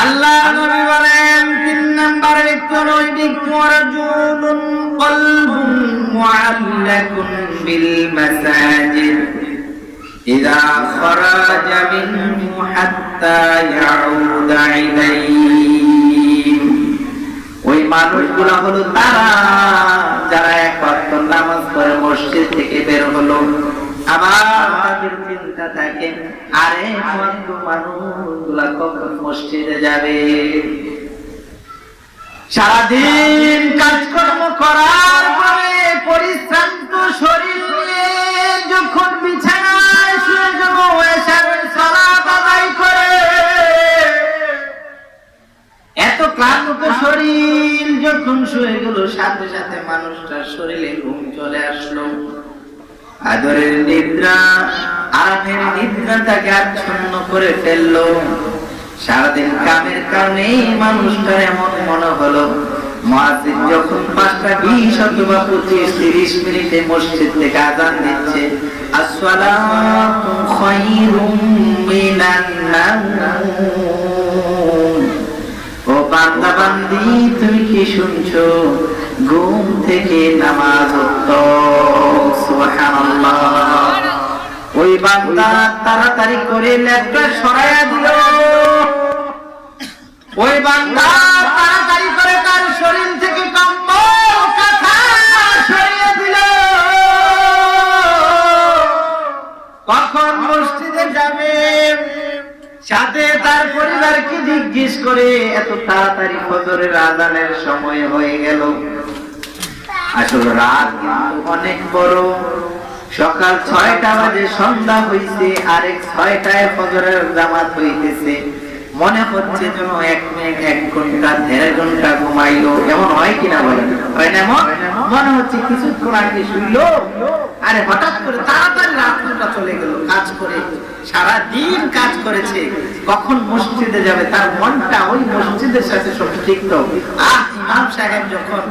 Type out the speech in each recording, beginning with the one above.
আল্লাহ নবী বলেন ৩ নাম্বার ব্যক্তি হলো ওই ব্যক্তি রাজুলুন কলবুন মুআল্লাকুন বিল মাসাজিদ ইযা খারাজা মিনহু হাত্তা ইয়াউদা ইলাইহি। ওই মানুষগুলো হলো তারা যারা এক ওয়াক্ত নামাজ পড়ে মসজিদ থেকে বের হলো, আবার তাদের চিন্তা থাকে আরে মানুষগুলা কখন মসজিদে যাবে। সারাদিন কাজকর্ম করার পরে পরিশ্রান্ত শরীর নিয়ে যখন বিছানায় শুয়ে যাব এশারের সালাত আদায় করে, এত ক্লান্ত শরীর যখন শুয়ে গেল সাথে সাথে মানুষটার শরীরে ঘুম চলে আসলো। আদরের নিদ্রা আরামের নিদ্রা তাকে আচ্ছন্ন করে ফেললো। সারাদিন কামের কারণে মানুষটার এমন মনে হলো মুয়াজ্জিন যখন ৫টা ২০ অথবা ২৫-৩০ মিনিটে মসজিদ থেকে আযান দিচ্ছে, আসসালাতু খায়রুম মিনান নাওম, ও বান্দা বান্দি তুমি কি শুনছো? ঘুম থেকে নামাজ উত্তম। সুবহানাল্লাহ। ওই বান্দা তাড়াতাড়ি করে লেপটা সরাইয়া দিল। ওই বান্দা তাড়াতাড়ি করে তার শরীর থেকে কম্বল কাঁথা সরিয়ে দিল। কখন মসজিদে যাবে সাথে তার পরিবারকে জিজ্ঞেস করে এত তাড়াতাড়ি ফজরের আযানের সময় হয়ে গেল। আসলে রাত অনেক বড়, সকাল ৬টা বাজে সন্ধ্যা হইছে, আরেক ৬টায় ফজরের জামাত হইতেছে। মনে হচ্ছে যেন ১ মিনিট ১ ঘন্টা ১.৫ ঘন্টা ঘুমাইলো, এমন হয় কিনা বলেন? হয় না এমন? মনে হচ্ছে কিছুক্ষণ আগে শুইলো, আরে হঠাৎ করে তাড়াতাড়ি রাতটা চলে গেল। কাজ করে সারাদিন কাজ করেছে, কখন মসজিদে যাবে তার মনটা ওই মসজিদের সাথে সম্পৃক্ত। ইমাম সাহেব যখন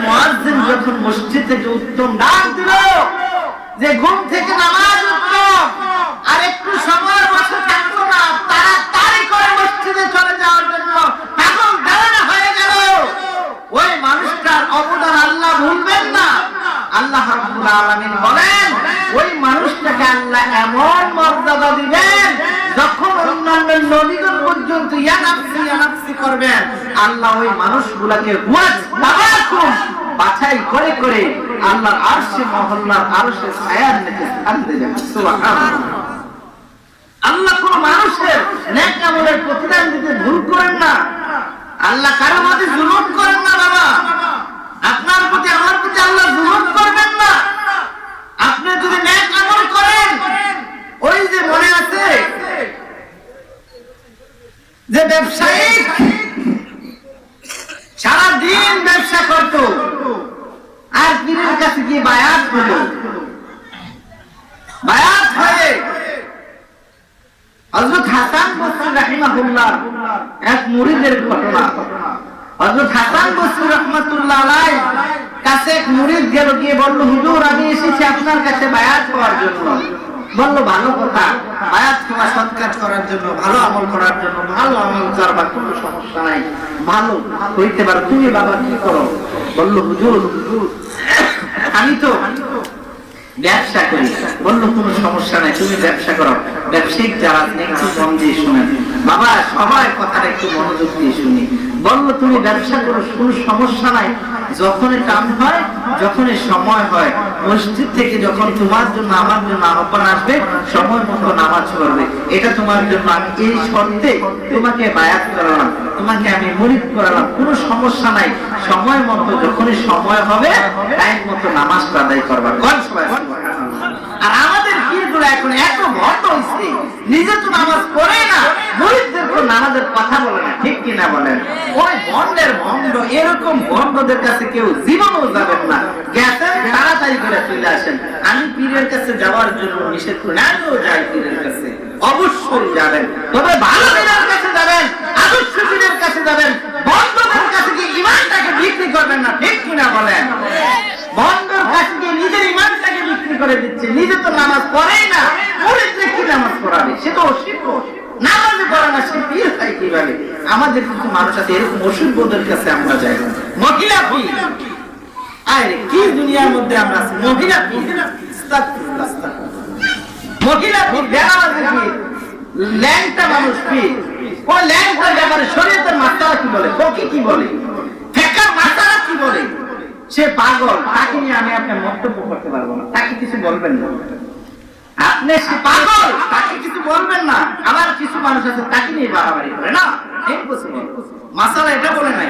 মুয়াজ্জিন যখন মসজিদ থেকে উত্তম ডাক দিল যে ঘুম থেকে নামাজ উত্তম, আর একটু সময় বসে থাকলো না, তাড়াতাড়ি করে মসজিদে চলে যাওয়ার জন্য পাগল দাঁড়ানো হয়ে গেল। ওই মানুষটার অবদান আল্লাহ ভুলবেন না। আল্লাহ রাব্বুল আলামিন বলেন ওই মানুষটাকে আল্লাহ এমন মর্যাদা দিবেন যখন অন্যান্য নবীগণ পর্যন্ত ইয়া নাফসি করবেন, আল্লাহ ওই মানুষগুলোকে বাছাই করে করে আল্লাহর আরশে মহল্লার আরশে ছায়ার নিচে স্থান দেবেন। সুবহানাল্লাহ। আল্লাহ কোন মানুষের নেক আমলের প্রতিদান দিতে ভুল করেন না। আল্লাহ কারো মধ্যে জুলুম করেন না। বাবা, আপনার প্রতি আমার প্রতি আল্লাহ জুলুম করবেন না। আপনি যদি নেক আমল করেন, ওই যে মনে আছে যে ব্যবসায়ী সারাদিন ব্যবসা করত, আর পীরের কাছে গিয়ে বায়াত হলো। বায়াত হয়ে হযরত হাসান বসরি রাহিমাহুল্লাহ এক মুরিদের ঘটনা। হযরত হাসান বসরি রাহমাতুল্লাহ আলাইহি কাছে এক মুরিদ গেল, গিয়ে বলল, হুজুর আমি এসেছি আপনার কাছে বায়াত হওয়ার জন্য। বলল ভালো কথা, বায়াত হওয়া সৎকার করার জন্য, ভালো আমল করার জন্য। ভালো আমল করবা, কোনো সমস্যা নাই, ভালো হইতে পারো। তুমি বাবা কি করো? বলল হুজুর আমি তো ব্যবসা করি। বলল কোনো সমস্যা নাই, তুমি ব্যবসা করো। ব্যবসায়িক যারা একটু মন দিয়ে শুনেন বাবা, সবাই কথাটা একটু মনোযোগ দিয়ে শুনি। বলল তুমি ব্যবসা করো, কোনো সমস্যা নাই। যখনই কাম হয়, যখনই সময় হয়, মসজিদ থেকে যখন তোমার জন্য আমার জন্য আহ্বান আসবে, সময় মতো নামাজ পড়বে। এটা তোমার জন্য আমি এই শর্তে তোমাকে বায়াত করালাম, তোমাকে আমি মুরিদ করালাম। কোনো সমস্যা নাই, সময় মতো যখনই সময় হবে টাইম মতো নামাজটা আদায় করবা। আর আমাদের পীরগুলো এখন এত ভণ্ড হইছে, নিজে তো নামাজ পড়ে না, মুরিদদের তো নামাজের কথা বলে না। ঠিক কিনা বলেন? ওই ভণ্ডের ভণ্ড, এরকম ভণ্ডদের কাছে কেউ জীবনও যাবেন না। গেছেন তাড়াতাড়ি করে চলে আসেন। আমি পীরের কাছে যাওয়ার জন্য নিষেধ করি না, আমিও যাই পীরের কাছে, অবশ্যই যাবেন, তবে ভালো পীরের কাছে যাবেন, আদর্শ পীরের কাছে যাবেন। ভণ্ডদের কাছে গিয়ে ইমানটাকে বিক্রি করবেন না। ঠিক কিনা বলেন? ভণ্ডর কাছে গিয়ে নিজের ইমানটাকে বিক্রি করে দিচ্ছে, নিজে তো নামাজ পড়েই না, মুরিদকে কি নামাজ পড়াবে? সে তো অশিক্ষিত, নামাজে পড়ে না, সে পীর হয় কিভাবে? আমাদের কিছু মানুষ আছে এরকম ওষুধ কাছে আমরা যাই, মহিলা পীর। আরে কি দুনিয়ার মধ্যে আমরা আছি, মহিলা পীর, মহিলা পীর, বেনামাজি পীর, ল্যাংটা মানুষ পীর। ও ল্যাংটার ব্যাপারে শরীয়তের মাসালা কি বলে, ফকি কি বলে, ফিকহের মাসালা কি বলে, সে পাগল, তাকে নিয়ে আমি আপনার মন্তব্য করতে পারবো না, তাকে কিছু বলবেন না। আপনি সে পাগল, তাকে কিছু বলবেন না। আবার কিছু মানুষ আছে তাকে নিয়ে বাড়াবাড়ি করে না, ইম্পসিবল। মাসালা এটা বলে নাই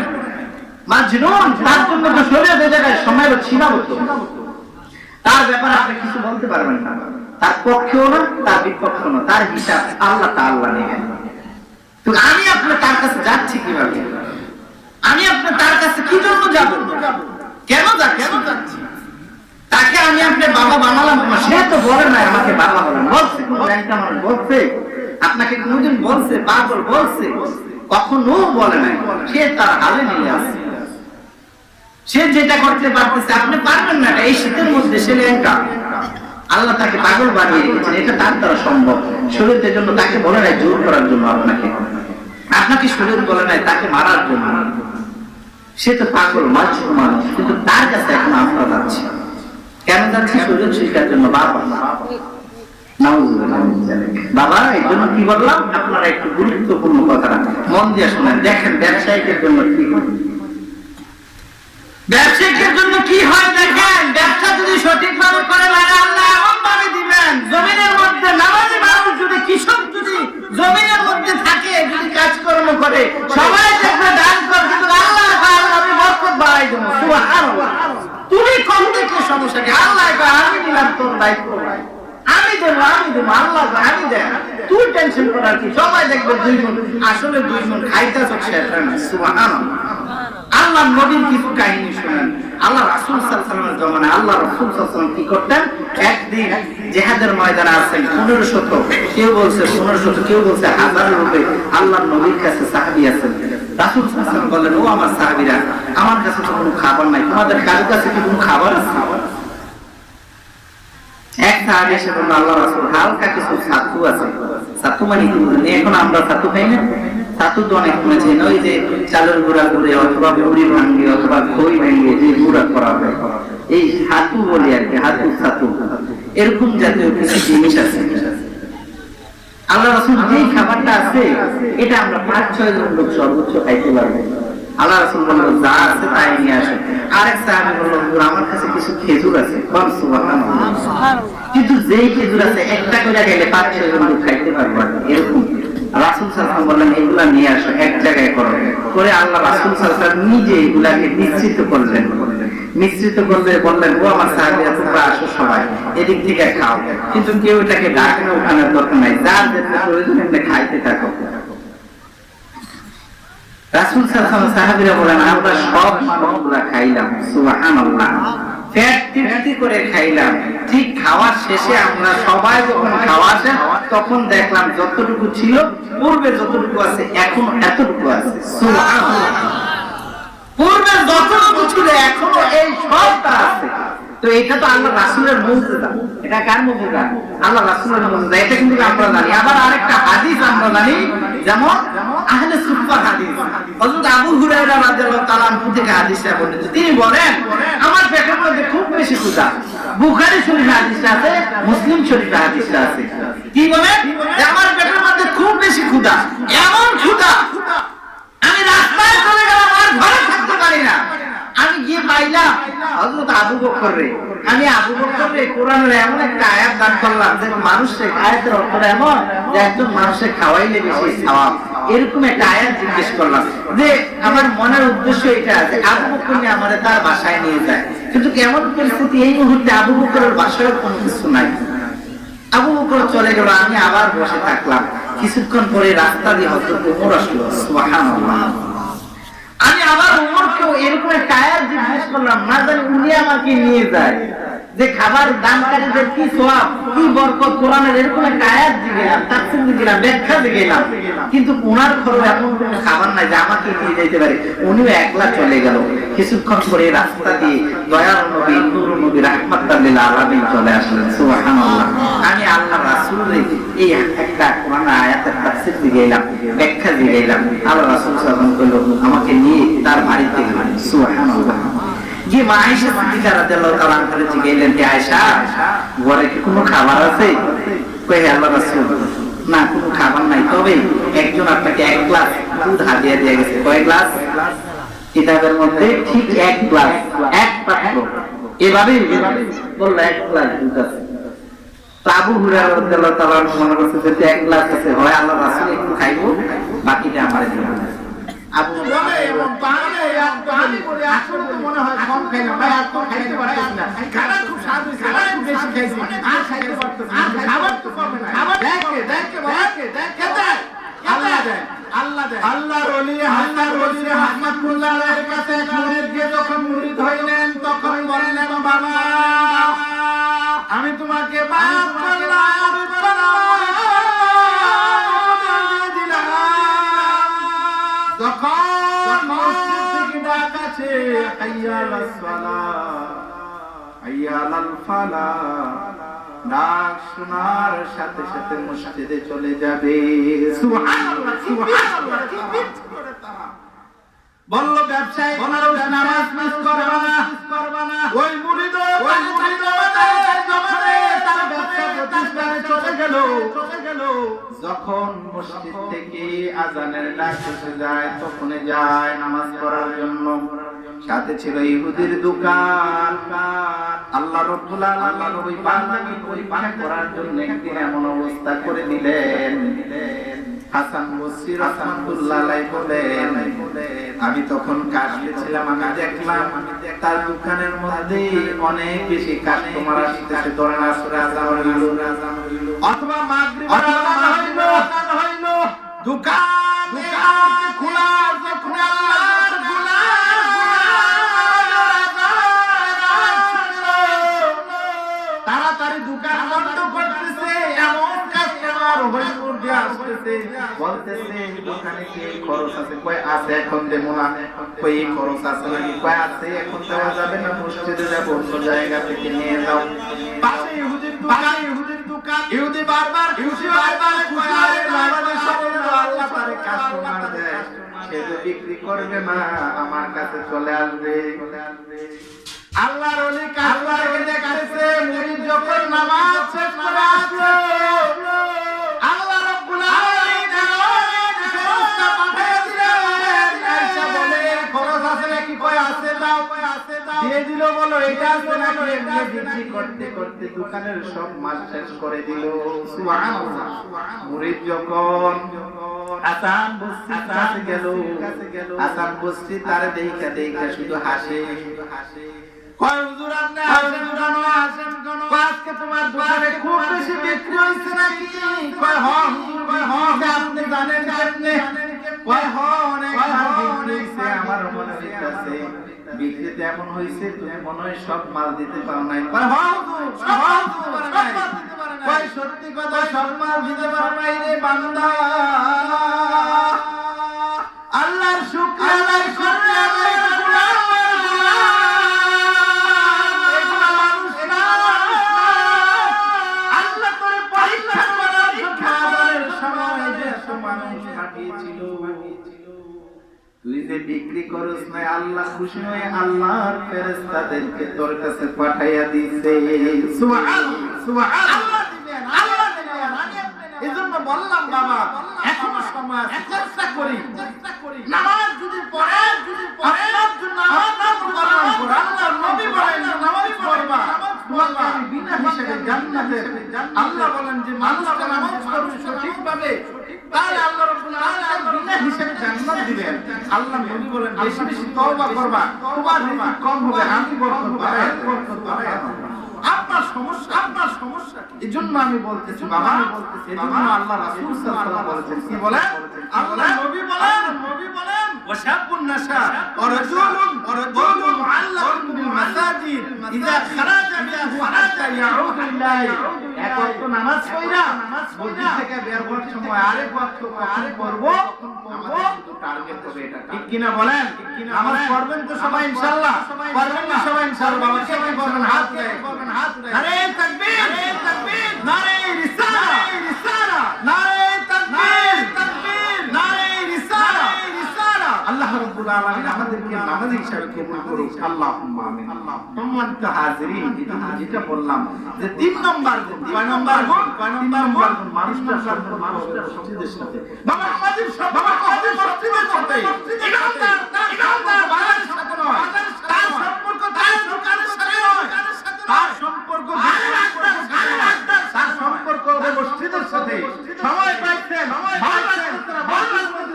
মাজনুন, তার জন্য তো শরীয়তের জায়গায় সময়ের সীমাবদ্ধ, তার ব্যাপারে আপনি কিছু বলতে পারবেন না, তার পক্ষেও না তার বিপক্ষেও না, তার হিসাব আল্লাহ তাআলা নেবেন। তো আমি আপনি তার কাছে যাচ্ছি কিভাবে, আমি আপনি তার কাছে কি জন্য যাব, কেন যাচ্ছি, তাকে আমি আপনি বাবা বানালাম, সে তো বলে না আমাকে বাবা বলেন, বলছে কোন ল্যাংটা মানুষ বলছে, আপনাকে কোনদিন বলছে পাগল বলছে, কখনো বলে নাই। সে তার হালে নিয়ে আসে, সে যেটা করতে পারতেছে আপনি পারবেন না। এই শীতের মধ্যে সে ল্যাংটা, আল্লাহ তাকে পাগল বানিয়ে দিয়েছেন, এটা তার দ্বারা সম্ভব। শরীরের জন্য তাকে বলে নাই জোর করার জন্য, আপনাকে শরীর বলে নাই তাকে মারার জন্য। সে তো পাগল মানুষ, কিন্তু তার কাছে এখন আমরা যাচ্ছি, কেন যাচ্ছি, শরীর শিক্ষার জন্য। বাবা এই জন্য কি বললাম, আপনারা একটু গুরুত্বপূর্ণ কথাটা মন দিয়ে শোনেন। দেখেন ব্যবসায়িকের জন্য কি হয়, ব্যবসায়িকের জন্য কি হয় দেখেন। ব্যবসা যদি সঠিকভাবে করে আল্লাহ এমন ভাবে দিবেন, জমিনের মধ্যে নামাজি মানুষ যদি, কৃষক যদি জমিনের মধ্যে থাকে, যদি কাজকর্ম করে, সবাই দেখবে দান করে, কিন্তু আল্লাহ আমি বরকত বাড়াই দেবো। সুবহানাল্লাহ। তুমি কম দেখলে সমস্যা কি, আল্লাহ আমি নিলাম তোর দায়িত্ব, আমি দেবো আল্লাহ আমি দেব, তুই টেনশন করার কি, সবাই দেখবে দুইজন, আসলে দুইজন খাইতে চলছে। সুবহানাল্লাহ। আল্লাহ নবীর কিছু কাহিনী শুনেন। আল্লাহ রাসূল সাল্লাল্লাহু আলাইহি ওয়াসাল্লামের জমানায় আল্লাহ রাসূল সাল্লাল্লাহু আলাইহি ওয়াসাল্লাম কি করতেন, একদিন জিহাদের ময়দানে আছেন, 1500, কেউ বলছে 1500, কেউ বলছে 1000 রূপে আল্লাহর নবীর কাছে সাহাবী আছেন। রাসূল সাল্লাল্লাহু আলাইহি ওয়াসাল্লাম বললেন, ও আমার সাহাবীরা, আমার কাছে তো কোনো খাবার নাই, তোমাদের কারো কাছে কি কোনো খাবার আছে? এক সাহাবী এসে বলল, আল্লাহ রাসূল হালকা কিছু ছাতু আছে। ছাতু মানে কি, এখন আমরা ছাতু খাই না, ছাতু তো অনেক কমেছে, ওই যে চালের গুঁড়া করে অথবা মুড়ি ভাঙ্গে অথবা খই ভেঙে যে গুঁড়া করা হয়, এই ছাতু বলি আর কি, ছাতু এরকম জাতীয় কিছু জিনিস আছে। আল্লাহ রাসূল যেই খাবারটা আছে এটা আমরা 5-6 জন লোক সর্বোচ্চ খাইতে পারবো। আল্লাহ রাসূল বলল, যা আছে তাই নিয়ে আসেন। আরেক সাহাবী বলল, হুজুর আমার কাছে কিছু খেজুর আছে। সুবহানাল্লাহ। কিন্তু যেই খেজুর আছে একটা করে গেলে 5-6 জন লোক খাইতে পারবো, এরকম। রাসূল সাল্লাল্লাহু আলাইহি ওয়াসাল্লাম বললেন, এগুলা নিয়ে আসো, এক জায়গায় করো। করে আল্লাহ রাসূল সাল্লাল্লাহু আলাইহি ওয়াসাল্লাম নিজে এগুলাকে মিশ্রিত করলেন, বললেন, ও আমার সাহাবীরা তোমরা আসো, সবাই এদিক থেকে খাও, কিন্তু কেউ এটাকে ডাকে না, ওখানে দরকার নাই, যার যেটা প্রয়োজন এমনি খাইতে থাকো। রাসূল সাল্লাল্লাহু আলাইহি ওয়াসাল্লাম সাহাবীরা বলেন, আমরা সব মানুষগুলা খাইলাম, সুবহানাল্লাহ, পেট তৃপ্তি করে খাইলাম। ঠিক খাওয়ার শেষে আমরা সবাই যখন খাওয়া শেষ, তখন দেখলাম যতটুকু ছিল পূর্বে যতটুকু আছে এখন এতটুকু আছে। সুবহানাল্লাহ। পূর্বে যতটুকু ছিল এখনো এই সবটা আছে। তো এটা তো আল্লাহ রাসূলের মুজিজা। এটা কার মুজিজা? আল্লাহ রাসূলের মুজিজা। এটা কিন্তু আমরা জানি। আবার আরেকটা হাদিস আমরা জানি, যেমন আহলে সুফফার হাদিস, হযরত আবু হুরায়রা রাদিয়াল্লাহু তাআলা আনহু থেকে হাদিসটা বলেছেন। তিনি বলেন, আমার পেটের মধ্যে খুব বেশি ক্ষুধা। বুখারী শরীফে হাদিসটা আছে, মুসলিম শরীফে হাদিসটা আছে। কি বলেন? যে আমার পেটের মধ্যে খুব বেশি ক্ষুধা, এমন ক্ষুধা আমি রাস্তায় চলে গেলাম, আর ঘরে থাকতে পারি না। আমি গিয়ে পাইলাম হযরত আবু বকর রে। আমি আবু বকর রে কোরআনের এমন একটা আয়াত দান করলাম যে মানুষের আয়াতের অর্থ এমন যে একজন মানুষের খাওয়াইলে বেশি সওয়াব, এরকম একটা আয়াত জিজ্ঞেস করলাম। যে আমার মনের উদ্দেশ্য এটা আছে, আবু বকর নিয়ে আমারে তার বাসায় নিয়ে যায়, কিন্তু কেমন পরিস্থিতি এই মুহূর্তে আবু বকরের বাসায় কোনো কিছু নাই। আবু বকর চলে গেল, আমি আবার বসে থাকলাম। কিছুক্ষণ পরে রাস্তা দিয়ে হযরত ওমর আসলো। সুবহানাল্লাহ। আমি আবার ওমরকেও এরকম একটা আয়াত জিজ্ঞেস করলাম, না জানি উনি আমাকে নিয়ে যায় যে খাবার দানকারীদের কি সওয়াব, কি বরকত, কোরআনের এরকম একটা আয়াত দিলাম, তাফসীর দিলাম, ব্যাখ্যা দিলাম, কিন্তু ওনার ঘরে এমন কোনো খাবার নাই যে আমাকে নিয়ে যেতে পারে। উনিও একলা চলে গেল। কিছুক্ষণ পরে রাস্তা দিয়ে দয়ার নবী, নূর নবী, রাহমাতুল লিল আলামিন চলে আসলেন। সুবহানাল্লাহ। আমি আল্লাহর রাসূল রাসূলের এই একটা কোরআন আয়াতের তাফসীর দিলাম, ব্যাখ্যা দিলাম। আল্লাহ রাসূল সাল্লাল্লাহু আলাইহি ওয়াসাল্লাম কইল আমাকে নিয়ে তার বাড়িতে গেলেন। সুবহানাল্লাহ। যে মা আয়েশা সিদ্দিকা রাদিয়াল্লাহু তাআলা আনহা জিজ্ঞাসা কে আয়েশা ঘরে কি কোনো খাবার আছে? কই আল্লাহ রাসূল না কোনো খাবার নাই, তবে একজন আপনাকে এক গ্লাস দুধ হাদিয়া দিয়ে গেছে। কয় গ্লাস? কিতাবের মধ্যে ঠিক এক গ্লাস, এক পাত্র। এভাবে বলল এক গ্লাস দুধ আছে। আবু হুরায়রা রাদিয়াল্লাহু তাআলা মনে করছে যে এক গ্লাস আছে, হয় আল্লাহ রাসূল একটু খাইবো, বাকিটা আমারে দিবেন। আবু বলে এবং পানি আর পানি করে আসলে তো মনে হয় কম খাইলাম ভাই, আর তো খাইতে পারতেছ না। খাবার খুব স্বাদ হইছে, খাবার খুব বেশি খাইছি, আর খাইতে পারতেছ না। খাবার তো কমে না। খাবার দেখে আল্লাহ দেয়, আল্লাহ দেয়। আল্লাহর ওলি রাহমাতুল্লাহ আলাইহির কাছে এক মুরিদ গিয়ে যখন মুরিদ হইলেন তখন বললেন বাবা আমি তোমাকে মাফ করলাম, যখন মসজিদ থেকে ডাক আছে হাইয়া আলাস সালাহ হাইয়া আলাল ফালাহ, ডাক শোনার সাথে সাথে মসজিদে চলে যাবে। সুবহানাল্লাহ, সুবহানাল্লাহ। বলল ব্যবসায়ী নামাজ মিস করবা না। ওই মুরিদ তার ব্যবসা প্রতিষ্ঠানে চলে গেল। যখন মসজিদ থেকে আযানের ডাক এসে যায় তখন যায় নামাজ পড়ার জন্য। সাথে ছিল ইহুদির দোকান। আল্লাহ রাব্বুল আলামিন ওই বান্দাকে পরিপাক করার জন্য একদিন এমন অবস্থা করে দিলেন, হাসান বসরি রাহমাতুল্লাহ আলাইহি বলেন আমি তখন কাশফে ছিলাম, আমি দেখলাম তার দোকানের মধ্যে অনেক বেশি কাস্টমার আসতেছে। ধরেন আসরে আযান হইল অথবা মাগরিবের আযান হইল, দোকান খোলা, যখন আল্লাহর তাড়াতাড়ি দোকান বন্ধ করতেছে, এমন কাস্টমার হইপুর দিয়ে আসতেছে, বলতেছে দোকানে কি খরচ আছে? কয় আছে, এখন দেবো না। কই খরচ আছে নাকি? কয় আছে, এখন দেওয়া যাবে না, মসজিদে যাব, অন্য জায়গা থেকে নিয়ে যাও। পাশে ইহুদির দোকান, ইহুদি বারবার খুশি হয়, আমাদের সামনে আল্লাহ তারে কাস্টমার দেয়, সে তো বিক্রি করবে না, আমার কাছে চলে আসবে। আল্লাহর ওলি কাফেরকে দেখতেছে মুরিদ যখন নামাজ শেষ করে আসলো, আল্লাহ রাব্বুল আলামিন ফেরেশতা পাঠিয়ে দিলেন। আয়েশা বলে খরচ আছে নাকি? কয় আছে, দাও দিয়ে দিল। বলো এটা আছে নাকি? এমনি বিক্রি করতে করতে দোকানের সব মাল শেষ করে দিল। সুবহানাল্লাহ। মুরিদ যখন হাসান বসরির কাছে গেল, হাসান বসরি তারে দেখা শুধু হাসে। কয় হুজুর আপনি আসেন কেন? আজকে তোমার দোকানে খুব বেশি বিক্রি হইছে নাকি? কয় হ্যাঁ হুজুর, কয় হ্যাঁ আপনি জানেন কেমনে? কয় হ্যাঁ অনেক বিক্রি হইছে, আমার মনে হইতাছে বিক্রিতে এমন হইছে তুমি মনে হয় সব মাল দিতে পারো নাই। কয় হ্যাঁ হুজুর, সব মাল দিতে পারো নাই। কয় সত্যি কথা, সব মাল দিতে পারো নাই রে বান্দা, আল্লাহর শুকর আদায় করতে তুই যে বিক্রি করস না, আল্লাহ খুশি হয়ে আল্লাহর ফেরেশতাদেরকে তোর কাছে পাঠাইয়া দিয়েছে। সুবহানাল্লাহ, সুবহানাল্লাহ। আল্লাহ দিবেন। এজন্য বললাম বাবা এখনো সময় আছে, চেষ্টা করি নামাজ যদি পড়ে আপনার জন্য আপনার কল্যাণ করে। আল্লাহর নবী বলেন নামাজ পড়বা তোমাকে আমি বিনা হিসাবে জান্নাতে, আল্লাহ বলেন যে মানুষ নামাজ পড়বে সঠিকভাবে তাহলে আল্লাহ রাব্বুল আলামিন বিনা হিসাবে জান্নাত দিবেন। আল্লাহ নবী বলেন বেশি বেশি তওবা করবা, তোমার রিজিক কম হবে, আমি বরকত বাড়াবো। আপনার সমস্যা কি? এজন্য আমি বলতেছি বাবা, এজন্য আল্লাহ রাসূল সাল্লাল্লাহু আলাইহি ওয়াসাল্লাম বলেছেন, কি বলেন? আল্লাহ নবী বলেন ওয়াশাবুন নাশা ওয়ারাজুলুন মুআল্লাকুন বিল মাসাজিদ ইযা খারাজা মিন হাত্তা ইয়াউদু ইলাইহি। এখন তো নামাজ পড়া মসজিদ থেকে বের হওয়ার সময় আরেক ওয়াক্ত করব, আমাদের শুধু টার্গেট হবে এটা, ঠিক কি না বলেন? নামাজ পড়বেন তো সবাই ইনশাআল্লাহ? পড়বেন না সবাই ইনশাআল্লাহ? বাবা কে পড়বেন? হাত উঠায়, নারে তাকবীর, নারে রিসালাত। নামাজি হিসাবে কবুল করুক, আল্লাহুম্মা আমিন। সম্মানিত হাজিরিন, যেটা বললাম যে 3 নম্বর গুণ, কয় নম্বর গুণ? মানুষটার মসজিদের সাথে, বাবা নামাজির সাথে, মসজিদের সাথে, ইমানদার বাজারের সাথে নয়, তার সম্পর্ক তার দোকানের সাথে নয়, তার সম্পর্ক মসজিদের সাথে। সময় পাইছেন, ভালো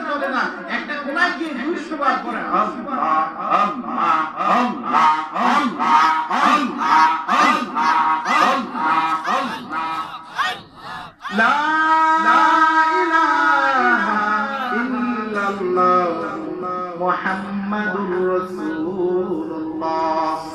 চলে না, একটা কোনায় গিয়ে 200 বার পড়েন আল্লাহ আল্লাহ আল্লাহ আল্লাহ আল্লাহ আল্লাহ আল্লাহ লা ইলাহা ইল্লাল্লাহ মুহাম্মাদুর রাসূলুল্লাহ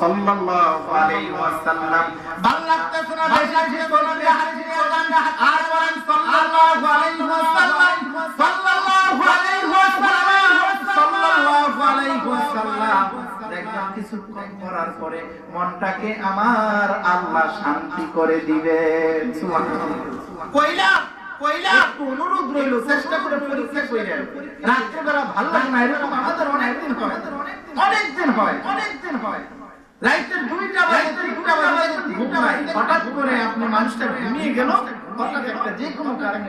সাল্লাল্লাহু আলাইহি ওয়াসাল্লাম। ভালো লাগতেছে না? বেশি বেশি বলুন, হাদিসে আজান আর বলেন সাল্লাল্লাহু আলাইহি ওয়াসাল্লাম, সাল্লাল্লাহু আলাইহি ওয়াসাল্লাম, সাল্লাল্লাহু আলাইহি ওয়াসাল্লাম। দেখবেন কিছুক্ষণ পড়ার পরে মনটাকে আমার আল্লাহ শান্তি করে দিবেন। সুবহানাল্লাহ। কইলা একটু অনুরোধ রইল, চেষ্টা করে পরীক্ষা কইরেন। রাত্রে বেলা ভালো লাগে না, এরকম আমাদের অনেকদিন হয়। রাইতের 2টা বাজে ঘুম নাই, হঠাৎ করে আপনি মানুষটা ঘুমিয়ে গেল, হঠাৎ একটা যে কোনো কারণে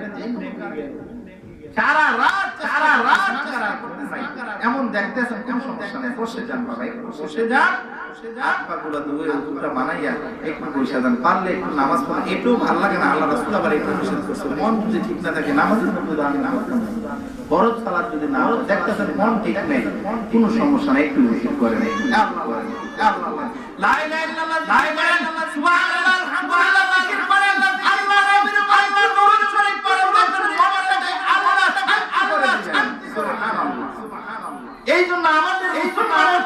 সারা রাত এমন দেখতেছেন, কোন সমস্যা নেই, বসে যান বাবা, বসে যান, হাত পা গুলো ধুয়ে উজুটা বানাইয়া একটু বসে যান, পারলে একটু নামাজ পড়েন। এটাও ভালো লাগে না, আল্লাহ রাসূল আবার একটু নিষেধ করছে, মন যদি ঠিক না থাকে নামাজের মধ্যে দাঁড়িয়ে নামাজ ফরজ সালাত যদি না হয়, দেখতেছেন মন ঠিক নেই, কোনো সমস্যা নেই, একটু ঠিক করে নেই। আল্লাহ লা ইলাহা ইল্লাল্লাহ, লা ইলাহা ইল্লাল্লাহ, সুবহানাল্লাহ, আলহামদুলিল্লাহ, জিকির করেন, আল্লাহ নবীর আল্লাহ নূর শরীফ পড়েন, এই জন্য আমাদের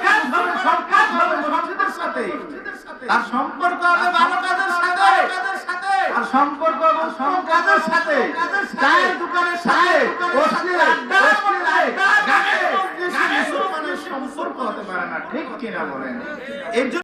কাজ হবে, সব কাজ হবে মসজিদের সাথে, আর সম্পর্ক হবে ভালো কাজের সাথে, আর সম্পর্ক হবে সব কাজের সাথে, চায়ের দোকানের সাথে, অশ্লীল আড্ডার মধ্যে, গানের মধ্যে মুসলমানের সম্পর্ক হতে পারে না, ঠিক কিনা বলেন?